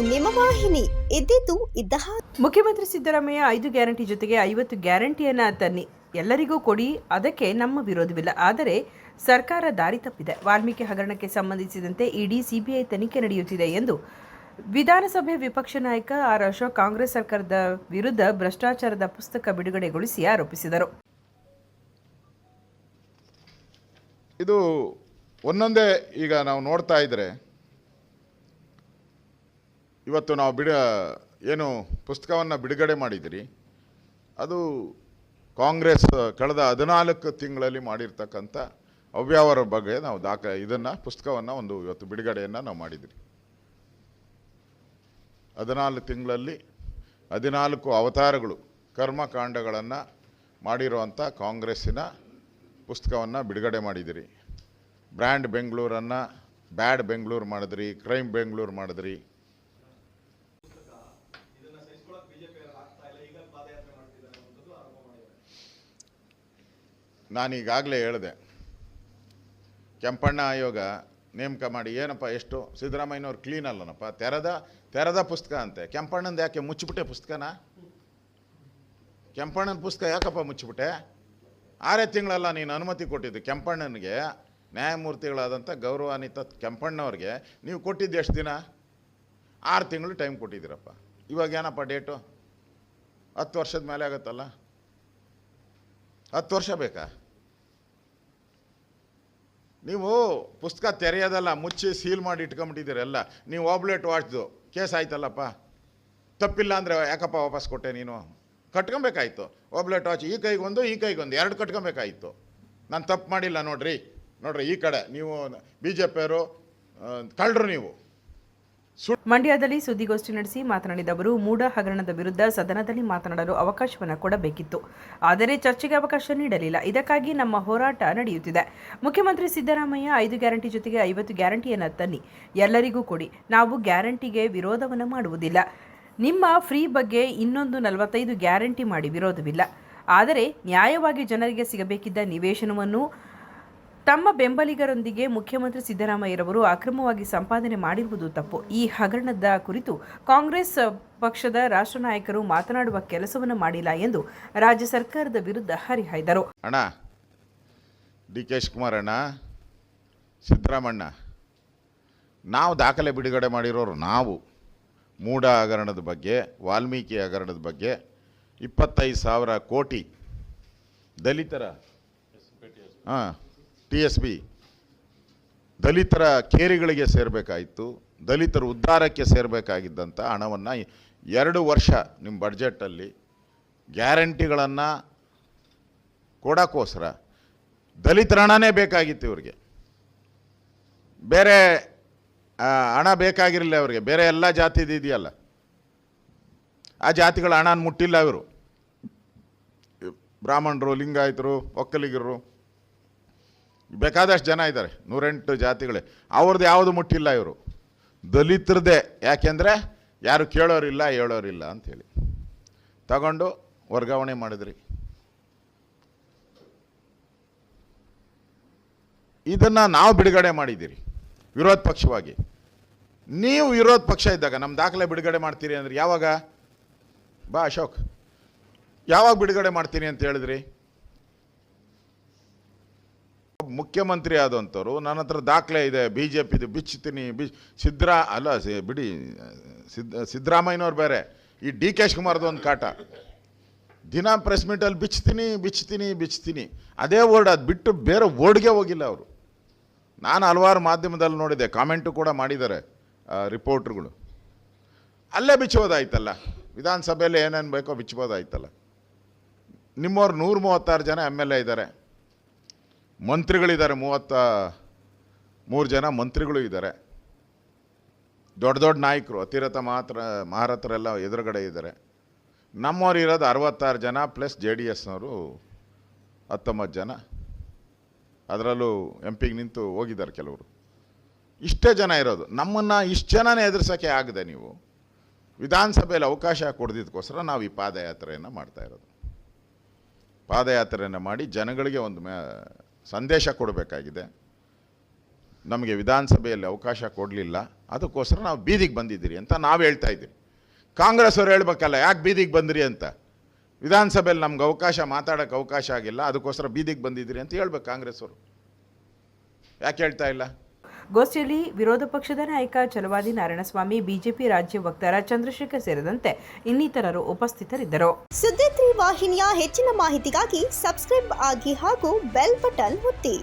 ನಿಮ್ಮ ವಾಹಿನಿ ಇದ್ದಿದ್ದು ಇದ್ದ ಮುಖ್ಯಮಂತ್ರಿ ಸಿದ್ದರಾಮಯ್ಯ 5 ಗ್ಯಾರಂಟಿ ಜೊತೆಗೆ 50 ಗ್ಯಾರಂಟಿಯನ್ನ ತನ್ನಿ ಎಲ್ಲರಿಗೂ ಕೊಡಿ, ಅದಕ್ಕೆ ನಮ್ಮ ವಿರೋಧವಿಲ್ಲ. ಆದರೆ ಸರ್ಕಾರ ದಾರಿ ತಪ್ಪಿದೆ. ವಾಲ್ಮೀಕಿ ಹಗರಣಕ್ಕೆ ಸಂಬಂಧಿಸಿದಂತೆ ಇಡಿ ಸಿಬಿಐ ತನಿಖೆ ನಡೆಯುತ್ತಿದೆ ಎಂದು ವಿಧಾನಸಭೆ ವಿಪಕ್ಷ ನಾಯಕ ಆರ್ ಅಶೋಕ್ ಕಾಂಗ್ರೆಸ್ ಸರ್ಕಾರದ ವಿರುದ್ಧ ಭ್ರಷ್ಟಾಚಾರದ ಪುಸ್ತಕ ಬಿಡುಗಡೆಗೊಳಿಸಿ ಆರೋಪಿಸಿದರು. ಇದು ಒಂದೊಂದೇ ಈಗ ನಾವು ನೋಡ್ತಾ ಇದ್ರೆ ಇವತ್ತು ನಾವು ಏನು ಪುಸ್ತಕವನ್ನು ಬಿಡುಗಡೆ ಮಾಡಿದಿರಿ, ಅದು ಕಾಂಗ್ರೆಸ್ ಕಳೆದ 14 ತಿಂಗಳಲ್ಲಿ ಮಾಡಿರ್ತಕ್ಕಂಥ ಅವ್ಯವಹಾರ ಬಗ್ಗೆ ನಾವು ಇದನ್ನು ಪುಸ್ತಕವನ್ನು ಇವತ್ತು ಬಿಡುಗಡೆಯನ್ನು ನಾವು ಮಾಡಿದಿರಿ. 14 ತಿಂಗಳಲ್ಲಿ 14 ಅವತಾರಗಳು ಕರ್ಮಕಾಂಡಗಳನ್ನು ಮಾಡಿರುವಂಥ ಕಾಂಗ್ರೆಸ್ಸಿನ ಪುಸ್ತಕವನ್ನು ಬಿಡುಗಡೆ ಮಾಡಿದಿರಿ. ಬ್ರ್ಯಾಂಡ್ ಬೆಂಗಳೂರನ್ನು ಬ್ಯಾಡ್ ಬೆಂಗಳೂರು ಮಾಡಿದ್ರಿ, ಕ್ರೈಮ್ ಬೆಂಗಳೂರು ಮಾಡಿದ್ರಿ. ನಾನೀಗಾಗಲೇ ಹೇಳಿದೆ, ಕೆಂಪಣ್ಣ ಆಯೋಗ ನೇಮಕ ಮಾಡಿ ಏನಪ್ಪ ಎಷ್ಟು ಸಿದ್ದರಾಮಯ್ಯನವ್ರು ಕ್ಲೀನ್ ಅಲ್ಲನಪ್ಪ, ತೆರೆದ ಪುಸ್ತಕ ಅಂತೆ. ಕೆಂಪಣ್ಣಂದು ಯಾಕೆ ಮುಚ್ಚಿಬಿಟ್ಟೆ ಪುಸ್ತಕನ? ಕೆಂಪಣ್ಣನ ಪುಸ್ತಕ ಯಾಕಪ್ಪ ಮುಚ್ಚಿಬಿಟ್ಟೆ? 6 ತಿಂಗಳಲ್ಲ ನೀನು ಅನುಮತಿ ಕೊಟ್ಟಿದ್ದು ಕೆಂಪಣ್ಣನಿಗೆ. ನ್ಯಾಯಮೂರ್ತಿಗಳಾದಂಥ ಗೌರವಾನ್ವಿತ ಕೆಂಪಣ್ಣವ್ರಿಗೆ ನೀವು ಕೊಟ್ಟಿದ್ದು ಎಷ್ಟು ದಿನ? 6 ತಿಂಗಳು ಟೈಮ್ ಕೊಟ್ಟಿದ್ದೀರಪ್ಪ. ಇವಾಗ ಏನಪ್ಪ ಡೇಟು? 10 ವರ್ಷದ ಮೇಲೆ ಆಗುತ್ತಲ್ಲ. 10 ವರ್ಷ ಬೇಕಾ? ನೀವು ಪುಸ್ತಕ ತೆರೆಯೋದಲ್ಲ, ಮುಚ್ಚಿ ಸೀಲ್ ಮಾಡಿ ಇಟ್ಕೊಂಬಿಟ್ಟಿದ್ದೀರಲ್ಲ. ನೀವು ಆಬ್ಲೇಟ್ ವಾಚ್ದು ಕೇಸ್ ಆಯ್ತಲ್ಲಪ್ಪ, ತಪ್ಪಿಲ್ಲ ಅಂದರೆ ಯಾಕಪ್ಪ ವಾಪಸ್ ಕೊಟ್ಟೆ? ನೀನು ಕಟ್ಕೊಬೇಕಾಯ್ತು. ಆಬ್ಲೇಟ್ ವಾಚ್ ಈ ಕೈಗೊಂದು 2 ಕಟ್ಕೊಬೇಕಾಯಿತು. ನಾನು ತಪ್ಪು ಮಾಡಿಲ್ಲ ನೋಡ್ರಿ ಈ ಕಡೆ ನೀವು BJPಯವರು ಕಳ್ಳರು ನೀವು. ಮಂಡ್ಯದಲ್ಲಿ ಸುದ್ದಿಗೋಷ್ಠಿ ನಡೆಸಿ ಮಾತನಾಡಿದ ಅವರು, ಮೂಡ ಹಗರಣದ ವಿರುದ್ಧ ಸದನದಲ್ಲಿ ಮಾತನಾಡಲು ಅವಕಾಶವನ್ನು ಕೊಡಬೇಕಿತ್ತು, ಆದರೆ ಚರ್ಚೆಗೆ ಅವಕಾಶ ನೀಡಲಿಲ್ಲ. ಇದಕ್ಕಾಗಿ ನಮ್ಮ ಹೋರಾಟ ನಡೆಯುತ್ತಿದೆ. ಮುಖ್ಯಮಂತ್ರಿ ಸಿದ್ದರಾಮಯ್ಯ 5 ಗ್ಯಾರಂಟಿ ಜೊತೆಗೆ 50 ಗ್ಯಾರಂಟಿಯನ್ನು ತನ್ನಿ, ಎಲ್ಲರಿಗೂ ಕೊಡಿ. ನಾವು ಗ್ಯಾರಂಟಿಗೆ ವಿರೋಧವನ್ನು ಮಾಡುವುದಿಲ್ಲ. ನಿಮ್ಮ ಫ್ರೀ ಬಗ್ಗೆ ಇನ್ನೊಂದು 45 ಗ್ಯಾರಂಟಿ ಮಾಡಿ ವಿರೋಧವಿಲ್ಲ. ಆದರೆ ನ್ಯಾಯವಾಗಿ ಜನರಿಗೆ ಸಿಗಬೇಕಿದ್ದ ನಿವೇಶನವನ್ನು ತಮ್ಮ ಬೆಂಬಲಿಗರೊಂದಿಗೆ ಮುಖ್ಯಮಂತ್ರಿ ಸಿದ್ದರಾಮಯ್ಯರವರು ಅಕ್ರಮವಾಗಿ ಸಂಪಾದನೆ ಮಾಡಿರುವುದು ತಪ್ಪು. ಈ ಹಗರಣದ ಕುರಿತು ಕಾಂಗ್ರೆಸ್ ಪಕ್ಷದ ರಾಷ್ಟ್ರ ನಾಯಕರು ಮಾತನಾಡುವ ಕೆಲಸವನ್ನು ಮಾಡಿಲ್ಲ ಎಂದು ರಾಜ್ಯ ಸರ್ಕಾರದ ವಿರುದ್ಧ ಹರಿಹಾಯ್ದರು. ಅಣ್ಣ DK ಶಿವಕುಮಾರ್ ಅಣ್ಣ, ಸಿದ್ದರಾಮಣ್ಣ, ನಾವು ದಾಖಲೆ ಬಿಡುಗಡೆ ಮಾಡಿರೋರು ನಾವು. ಮೂಡ ಹಗರಣದ ಬಗ್ಗೆ, ವಾಲ್ಮೀಕಿ ಹಗರಣದ ಬಗ್ಗೆ 25,000 ಕೋಟಿ ದಲಿತರ TSB ದಲಿತರ ಕೇರಿಗಳಿಗೆ ಸೇರಬೇಕಾಯಿತು, ದಲಿತರ ಉದ್ಧಾರಕ್ಕೆ ಸೇರಬೇಕಾಗಿದ್ದಂಥ ಹಣವನ್ನು 2 ವರ್ಷ ನಿಮ್ಮ ಬಡ್ಜೆಟಲ್ಲಿ ಗ್ಯಾರಂಟಿಗಳನ್ನು ಕೊಡೋಕ್ಕೋಸ್ಕರ ದಲಿತರ ಹಣನೇ ಬೇಕಾಗಿತ್ತು ಇವ್ರಿಗೆ. ಬೇರೆ ಹಣ ಬೇಕಾಗಿರಲಿಲ್ಲ ಅವರಿಗೆ. ಬೇರೆ ಎಲ್ಲ ಜಾತಿದು ಇದೆಯಲ್ಲ, ಆ ಜಾತಿಗಳ ಹಣನ ಮುಟ್ಟಿಲ್ಲ ಇವರು. ಬ್ರಾಹ್ಮಣರು, ಲಿಂಗಾಯತರು, ಒಕ್ಕಲಿಗರು, ಬೇಕಾದಷ್ಟು ಜನ ಇದ್ದಾರೆ, 108 ಜಾತಿಗಳೇ. ಅವ್ರದ್ದು ಯಾವುದು ಮುಟ್ಟಿಲ್ಲ ಇವರು. ದಲಿತರದೇ. ಯಾಕೆಂದರೆ ಯಾರು ಕೇಳೋರಿಲ್ಲ ಹೇಳೋರಿಲ್ಲ ಅಂಥೇಳಿ ತಗೊಂಡು ವರ್ಗಾವಣೆ ಮಾಡಿದ್ರಿ. ಇದನ್ನು ನಾವು ಬಿಡುಗಡೆ ಮಾಡಿದ್ದೀರಿ ವಿರೋಧ ಪಕ್ಷವಾಗಿ. ನೀವು ವಿರೋಧ ಪಕ್ಷ ಇದ್ದಾಗ ನಮ್ಮ ದಾಖಲೆ ಬಿಡುಗಡೆ ಮಾಡ್ತೀರಿ ಅಂದರೆ ಯಾವಾಗ? ಬಾ ಅಶೋಕ್, ಯಾವಾಗ ಬಿಡುಗಡೆ ಮಾಡ್ತೀನಿ ಅಂತ ಹೇಳಿದ್ರಿ? ಮುಖ್ಯಮಂತ್ರಿ ಆದಂಥವ್ರು ನನ್ನ ಹತ್ರ ದಾಖಲೆ ಇದೆ, BJPದು ಬಿಚ್ತೀನಿ, ಬಿಡಿ, ಸಿದ್ದರಾಮಯ್ಯನವ್ರು ಬೇರೆ, ಈ DK ಶಿವಕುಮಾರ್ದು ಒಂದು ಕಾಟ. ದಿನ ಪ್ರೆಸ್ ಮೀಟಲ್ಲಿ ಬಿಚ್ತೀನಿ ಅದೇ ವರ್ಡ್. ಅದು ಬಿಟ್ಟು ಬೇರೆ ವರ್ಡ್ಗೆ ಹೋಗಿಲ್ಲ ಅವರು. ನಾನು ಹಲವಾರು ಮಾಧ್ಯಮದಲ್ಲಿ ನೋಡಿದೆ, ಕಾಮೆಂಟು ಕೂಡ ಮಾಡಿದ್ದಾರೆ ರಿಪೋರ್ಟ್ರುಗಳು. ಅಲ್ಲೇ ಬಿಚ್ಚಬೋದಾಯ್ತಲ್ಲ, ವಿಧಾನಸಭೆಯಲ್ಲಿ ಏನೇನು ಬೇಕೋ ಬಿಚ್ಚಬೋದಾಯ್ತಲ್ಲ. ನಿಮ್ಮವ್ರು 136 ಜನ MLA ಇದ್ದಾರೆ, ಮಂತ್ರಿಗಳಿದ್ದಾರೆ, 33 ಜನ ಮಂತ್ರಿಗಳು ಇದ್ದಾರೆ, ದೊಡ್ಡ ನಾಯಕರು, ಅತಿರಥ ಮಹಾರಥರೆಲ್ಲ ಎದುರುಗಡೆ ಇದ್ದಾರೆ. ನಮ್ಮವ್ರು ಇರೋದು 66 ಜನ ಪ್ಲಸ್ JDSನವರು 19 ಜನ, ಅದರಲ್ಲೂ MP ನಿಂತು ಹೋಗಿದ್ದಾರೆ ಕೆಲವರು. ಇಷ್ಟೇ ಜನ ಇರೋದು. ನಮ್ಮನ್ನು ಇಷ್ಟು ಜನನೇ ಎದುರಿಸೋಕ್ಕೆ ಆಗದೆ ನೀವು ವಿಧಾನಸಭೆಯಲ್ಲಿ ಅವಕಾಶ ಕೊಡದಿದ್ದಕ್ಕೋಸ್ಕರ ನಾವು ಈ ಪಾದಯಾತ್ರೆಯನ್ನು ಮಾಡ್ತಾ ಇರೋದು. ಪಾದಯಾತ್ರೆಯನ್ನು ಮಾಡಿ ಜನಗಳಿಗೆ ಒಂದು ಸಂದೇಶ ಕೊಡಬೇಕಾಗಿದೆ. ನಮಗೆ ವಿಧಾನಸಭೆಯಲ್ಲಿ ಅವಕಾಶ ಕೊಡಲಿಲ್ಲ, ಅದಕ್ಕೋಸ್ಕರ ನಾವು ಬೀದಿಗೆ ಬಂದಿದ್ದೀರಿ ಅಂತ ನಾವು ಹೇಳ್ತಾ ಇದ್ದೀವಿ. ಕಾಂಗ್ರೆಸ್ ಅವರು ಹೇಳ್ಬೇಕಲ್ಲ ಯಾಕೆ ಬೀದಿಗೆ ಬಂದಿರಿ ಅಂತ. ವಿಧಾನಸಭೆಯಲ್ಲಿ ನಮ್ಗೆ ಮಾತಾಡೋಕ್ಕೆ ಅವಕಾಶ ಆಗಿಲ್ಲ, ಅದಕ್ಕೋಸ್ಕರ ಬೀದಿಗೆ ಬಂದಿದ್ದೀರಿ ಅಂತ ಹೇಳ್ಬೇಕು ಕಾಂಗ್ರೆಸ್ ಅವರು. ಯಾಕೆ ಹೇಳ್ತಾ ಇಲ್ಲ? ಗೋಷ್ಠಿಯಲ್ಲಿ ವಿರೋಧ ಪಕ್ಷದ ನಾಯಕ ಛಲವಾದಿ ನಾರಾಯಣಸ್ವಾಮಿ, ಬಿಜೆಪಿ ರಾಜ್ಯ ವಕ್ತಾರ ಚಂದ್ರಶೇಖರ್ ಸೇರಿದಂತೆ ಇನ್ನಿತರರು ಉಪಸ್ಥಿತರಿದ್ದರು. ಸುದ್ದಿ 3 ವಾಹಿನಿಯ ಹೆಚ್ಚಿನ ಮಾಹಿತಿಗಾಗಿ ಸಬ್ಸ್ಕ್ರೈಬ್ ಆಗಿ ಹಾಗೂ ಬೆಲ್ ಬಟನ್ ಒತ್ತಿ.